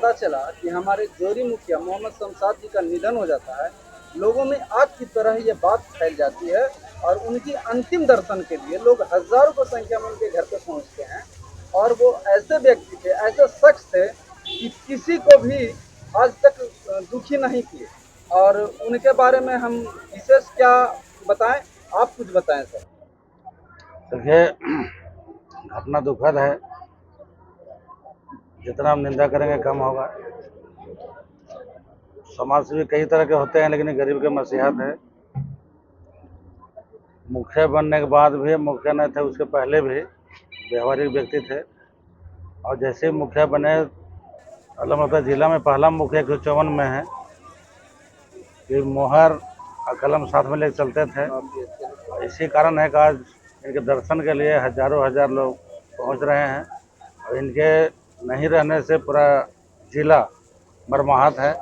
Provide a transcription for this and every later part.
पता चला कि हमारे जोरी मुखिया मोहम्मद शमशाद जी का निधन हो जाता है, लोगों में आग की तरह ये बात फैल जाती है और उनकी अंतिम दर्शन के लिए लोग हजारों की संख्या में उनके घर पे पहुंचते हैं। और वो ऐसे व्यक्ति थे, ऐसे शख्स थे कि किसी को भी आज तक दुखी नहीं किए। और उनके बारे में हम विशेष क्या बताएं, आप कुछ बताएं सर। देखिए, घटना दुखद है। जितना हम निंदा करेंगे कम होगा। समाज सेवी कई तरह के होते हैं, लेकिन गरीब के मसीहत है। मुखिया बनने के बाद भी, मुखिया नहीं थे उसके पहले भी व्यवहारिक व्यक्ति थे। और जैसे मुखिया बने, अलमोड़ा जिला में पहला मुखिया 154 में है कि मोहर और कलम साथ में लेकर चलते थे। इसी कारण है कि आज इनके दर्शन के लिए हजारों हजार लोग पहुंच रहे हैं। और इनके नहीं रहने से पूरा जिला बर्माहत है।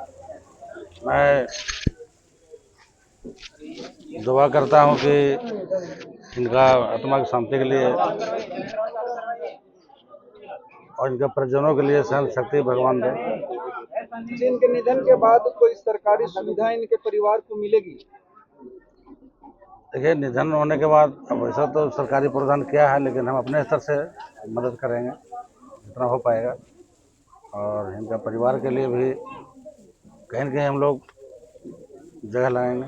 मैं दुआ करता हूं कि इनका आत्मा की शांति के लिए और इनके परिजनों के लिए सहन शक्ति भगवान दे। इनके निधन के बाद कोई सरकारी सुविधा इनके परिवार को मिलेगी? देखिए, निधन होने के बाद अब वैसा तो सरकारी प्रावधान किया है, लेकिन हम अपने स्तर से मदद करेंगे जितना हो पाएगा। और इनका परिवार के लिए भी कहीं न कहीं हम लोग जगह लगाएंगे।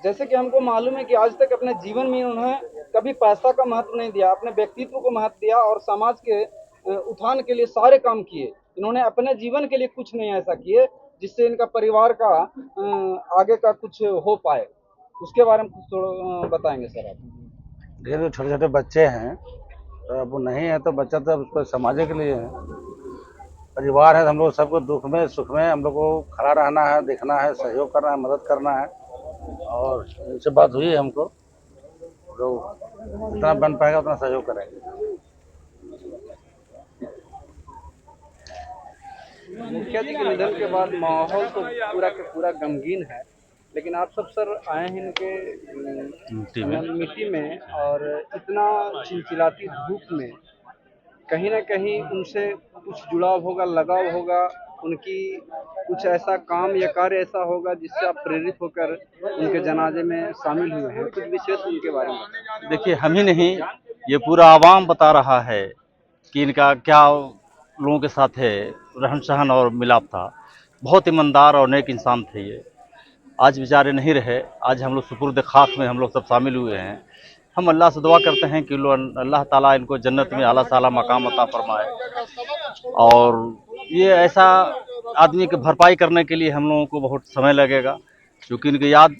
जैसे कि हमको मालूम है कि आज तक अपने जीवन में उन्होंने कभी पैसा का महत्व नहीं दिया, अपने व्यक्तित्व को महत्व दिया और समाज के उत्थान के लिए सारे काम किए। इन्होंने अपने जीवन के लिए कुछ नहीं ऐसा किए जिससे इनका परिवार का आगे का कुछ हो पाए। उसके बारे में कुछ थोड़ा बताएंगे सर आप। देखिए, जो छोटे छोटे बच्चे हैं, तो अब वो नहीं है तो बच्चा तो उसको समाज के लिए है। परिवार है, हम लोग सबको दुख में सुख में हम लोग को खड़ा रहना है, देखना है, सहयोग करना है, मदद करना है। और इनसे बात हुई है हमको, जो जितना बन पाएगा उतना सहयोग करेंगे। मुखिया जी के निधन के बाद माहौल तो पूरा के पूरा गमगीन है, लेकिन आप सब सर आए हैं इनके मिट्टी में और इतना चिलचिलाती धूप में, कहीं ना कहीं उनसे कुछ जुड़ाव होगा, लगाव होगा, उनकी कुछ ऐसा काम या कार्य ऐसा होगा जिससे आप प्रेरित होकर उनके जनाजे में शामिल हुए हैं। कुछ विशेष उनके बारे में बताएं। देखिए, हम ही नहीं, ये पूरा आवाम बता रहा है कि इनका क्या लोगों के साथ है रहन सहन और मिलाप था। बहुत ईमानदार और नेक इंसान थे ये। आज बेचारे नहीं रहे। आज हम लोग सुपुर्द खाक में हम लोग सब शामिल हुए हैं। हम अल्लाह से दुआ करते हैं कि अल्लाह ताला इनको जन्नत में आला साला मकाम अता फरमाए। और ये ऐसा आदमी की भरपाई करने के लिए हम लोगों को बहुत समय लगेगा, क्योंकि इनकी याद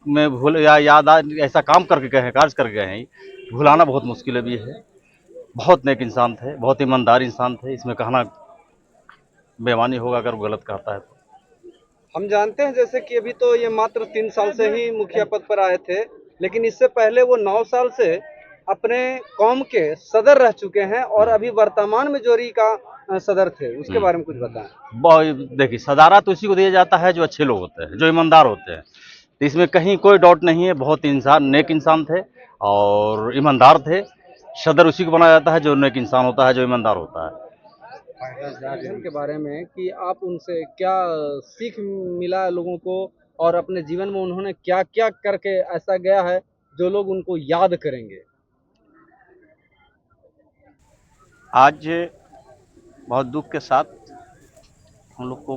में भूल या याद ऐसा काम करके गए हैं, कार्य करके गए हैं, भुलाना बहुत मुश्किल भी है। बहुत नेक इंसान थे, बहुत ईमानदार इंसान थे। इसमें कहना बेईमानी होगा अगर वो गलत कहता है तो। हम जानते हैं जैसे कि अभी तो ये मात्र 3 साल से ही मुखिया पद पर आए थे, लेकिन इससे पहले वो 9 साल से अपने कौम के सदर रह चुके हैं और अभी वर्तमान में जोरी का सदर थे। उसके बारे में कुछ बताएं। देखिए, सदारा तो इसी को दिया जाता है जो अच्छे लोग होते हैं, जो ईमानदार होते हैं। तो इसमें कहीं कोई डाउट नहीं है। बहुत इंसान नेक इंसान थे और ईमानदार थे। सदर उसी को बनाया जाता है जो नेक इंसान होता है, जो ईमानदार होता है। के बारे में कि आप उनसे क्या सीख मिला लोगों को और अपने जीवन में उन्होंने क्या क्या करके ऐसा गया है जो लोग उनको याद करेंगे। आज बहुत दुख के साथ हम लोग को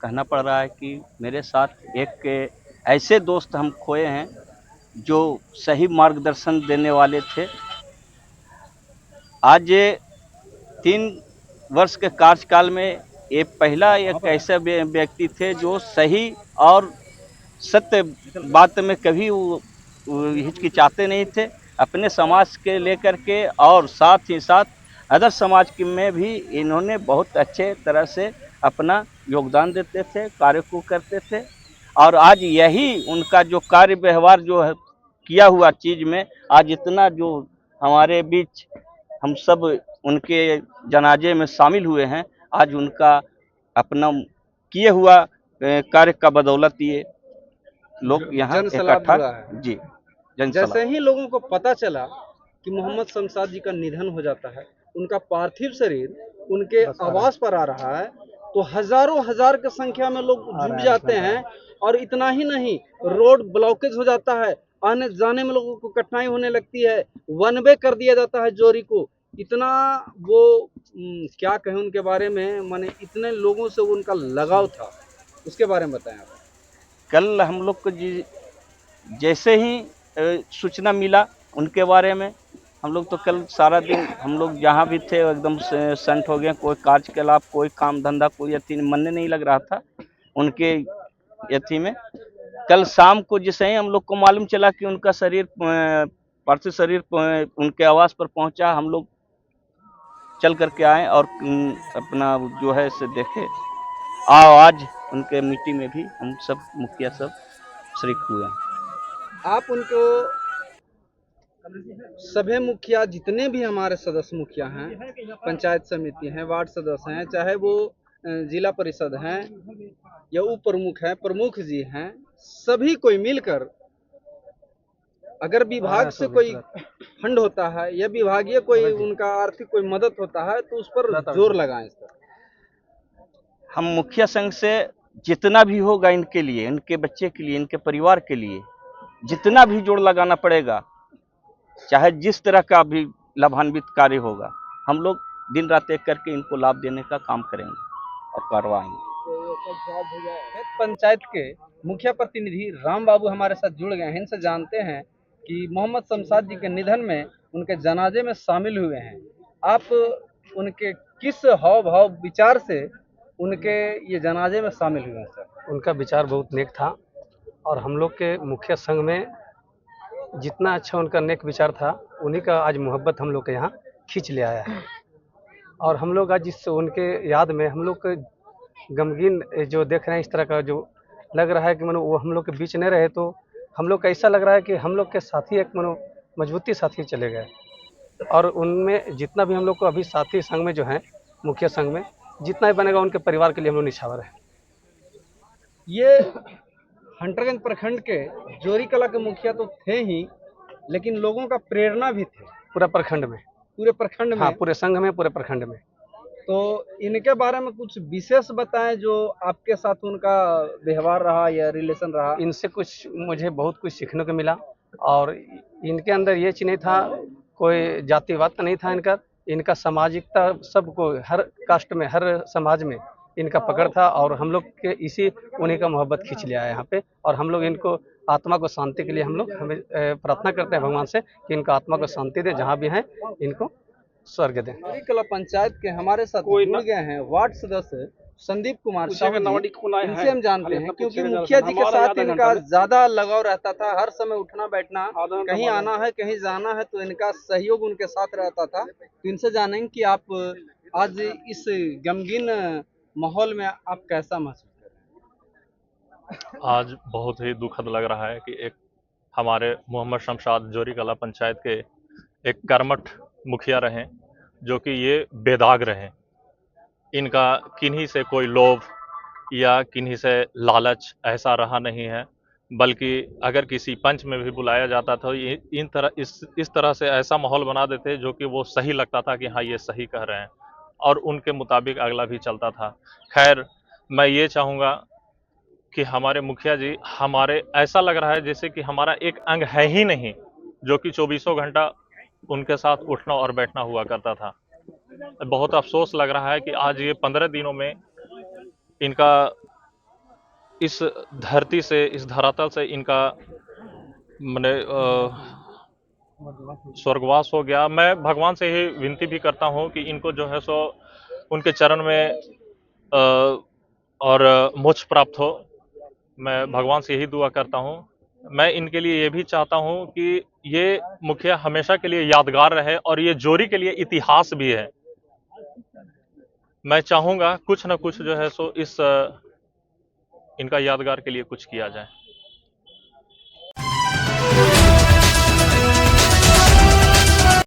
कहना पड़ रहा है कि मेरे साथ एक ऐसे दोस्त हम खोए हैं जो सही मार्गदर्शन देने वाले थे। आज 3 वर्ष के कार्यकाल में ये पहला एक ऐसे व्यक्ति थे जो सही और सत्य बात में कभी वो हिचकिचाते नहीं थे। अपने समाज के लेकर के और साथ ही साथ अदर समाज में भी इन्होंने बहुत अच्छे तरह से अपना योगदान देते थे, कार्य को करते थे। और आज यही उनका जो कार्य व्यवहार जो है किया हुआ चीज़ में आज इतना जो हमारे बीच हम सब उनके जनाजे में शामिल हुए हैं। आज उनका अपना किए हुआ कार्य का बदौलत ये लोग यहाँ इकट्ठा जी जैसे ही लोगों को पता चला कि मोहम्मद शमशाद जी का निधन हो जाता है, उनका पार्थिव शरीर उनके आवास पर आ रहा है तो हजारों हजार की संख्या में लोग जुट जाते हैं। और इतना ही नहीं, रोड ब्लॉकेज हो जाता है, आने जाने में लोगों को कठिनाई होने लगती है, वन वे कर दिया जाता है जोरी को। इतना वो क्या कहें उनके बारे में, माने इतने लोगों से उनका लगाव था, उसके बारे में बताएं आप। कल हम लोग को जैसे ही सूचना मिला उनके बारे में, हम लोग तो कल सारा दिन हम लोग जहाँ भी थे एकदम संट हो गए। कोई कार्यकलाप, कोई काम धंधा, कोई यति मन नहीं लग रहा था उनके यति में। कल शाम को जैसे ही हम लोग को मालूम चला कि उनका शरीर, पार्थिव शरीर उनके आवास पर पहुंचा, हम लोग चल करके आए और अपना जो है से देखे। आज उनके मिट्टी में भी हम सब मुखिया सब शरीक हुए। आप उनको सभी मुखिया, जितने भी हमारे सदस्य मुखिया हैं, पंचायत समिति हैं, वार्ड सदस्य हैं, चाहे वो जिला परिषद हैं या उप प्रमुख हैं, प्रमुख जी हैं, सभी कोई मिलकर अगर विभाग से कोई फंड होता है या विभागीय कोई उनका आर्थिक कोई मदद होता है तो उस पर जोर लगाएं। इस पर हम मुखिया संघ से जितना भी होगा इनके लिए, इनके बच्चे के लिए, इनके परिवार के लिए जितना भी जोड़ लगाना पड़ेगा, चाहे जिस तरह का भी लाभान्वित कार्य होगा, हम लोग दिन रात एक करके इनको लाभ देने का काम करेंगे और करवाएंगे। पंचायत के मुखिया प्रतिनिधि राम बाबू हमारे साथ जुड़ गए हैं। इनसे जानते हैं कि मोहम्मद शमशाद जी के निधन में उनके जनाजे में शामिल हुए हैं। आप उनके किस हाव भाव विचार से उनके ये जनाजे में शामिल हुए हैं सर? उनका विचार बहुत नेक था और हम लोग के मुखिया संघ में जितना अच्छा उनका नेक विचार था, उन्हीं का आज मोहब्बत हम लोग के यहाँ खींच ले आया है। और हम लोग आज इस उनके याद में हम लोग गमगीन जो देख रहे हैं, इस तरह का जो लग रहा है कि मानो वो हम लोग के बीच नहीं रहे, तो हम लोग का ऐसा लग रहा है कि हम लोग के साथी एक मानो मजबूती साथी चले गए। और उनमें जितना भी हम लोग को अभी साथी संघ में जो है, मुखिया संघ में जितना भी बनेगा, उनके परिवार के लिए हम लोग निछावर है। ये हंटरगंज प्रखंड के जोरी कला के मुखिया तो थे ही, लेकिन लोगों का प्रेरणा भी थे पूरे प्रखंड में, हाँ, पूरे संघ में, पूरे प्रखंड में। तो इनके बारे में कुछ विशेष बताएं जो आपके साथ उनका व्यवहार रहा या रिलेशन रहा। इनसे कुछ मुझे बहुत कुछ सीखने को मिला और इनके अंदर ये चीज नहीं था, कोई जातिवाद तो नहीं था इनका सामाजिकता, सबको हर कास्ट में, हर समाज में इनका पकड़ था। और हम लोग के इसी उन्हीं का मोहब्बत खींच लिया है यहाँ पे। और हम लोग इनको आत्मा को शांति के लिए हम लोग हमें प्रार्थना करते हैं भगवान से कि इनको आत्मा को शांति दे, जहाँ भी हैं इनको स्वर्ग दें। जोरी कला पंचायत के हमारे साथ जुड़ गए हैं वार्ड सदस्य संदीप कुमार साहू जी। इनसे हम जानते हैं, क्योंकि मुखिया जी के साथ इनका ज्यादा लगाव रहता था, हर समय उठना बैठना, कहीं आना है कहीं जाना है तो इनका सहयोग उनके साथ रहता था। तो इनसे जानेंगे कि आप आज इस गमगीन माहौल में आप कैसा महसूस कर रहे हैं? आज बहुत ही दुखद लग रहा है कि एक हमारे मोहम्मद शमशाद जोरी कला पंचायत के एक कर्मठ मुखिया रहे, जो कि ये बेदाग रहे। इनका किन्हीं से कोई लोभ या किन्हीं से लालच ऐसा रहा नहीं है, बल्कि अगर किसी पंच में भी बुलाया जाता था इस तरह से ऐसा माहौल बना देते जो कि वो सही लगता था कि हाँ ये सही कह रहे हैं, और उनके मुताबिक अगला भी चलता था। खैर, मैं ये चाहूँगा कि हमारे मुखिया जी हमारे, ऐसा लग रहा है जैसे कि हमारा एक अंग है ही नहीं, जो कि 24 घंटा उनके साथ उठना और बैठना हुआ करता था। बहुत अफसोस लग रहा है कि आज ये 15 दिनों में इनका इस धरती से, इस धरातल से इनका मैंने स्वर्गवास हो गया। मैं भगवान से ही विनती भी करता हूँ कि इनको जो है सो उनके चरण में और मोक्ष प्राप्त हो। मैं भगवान से यही दुआ करता हूँ। मैं इनके लिए ये भी चाहता हूँ कि ये मुखिया हमेशा के लिए यादगार रहे और ये जोरी के लिए इतिहास भी है। मैं चाहूँगा कुछ न कुछ जो है सो इस इनका यादगार के लिए कुछ किया जाए।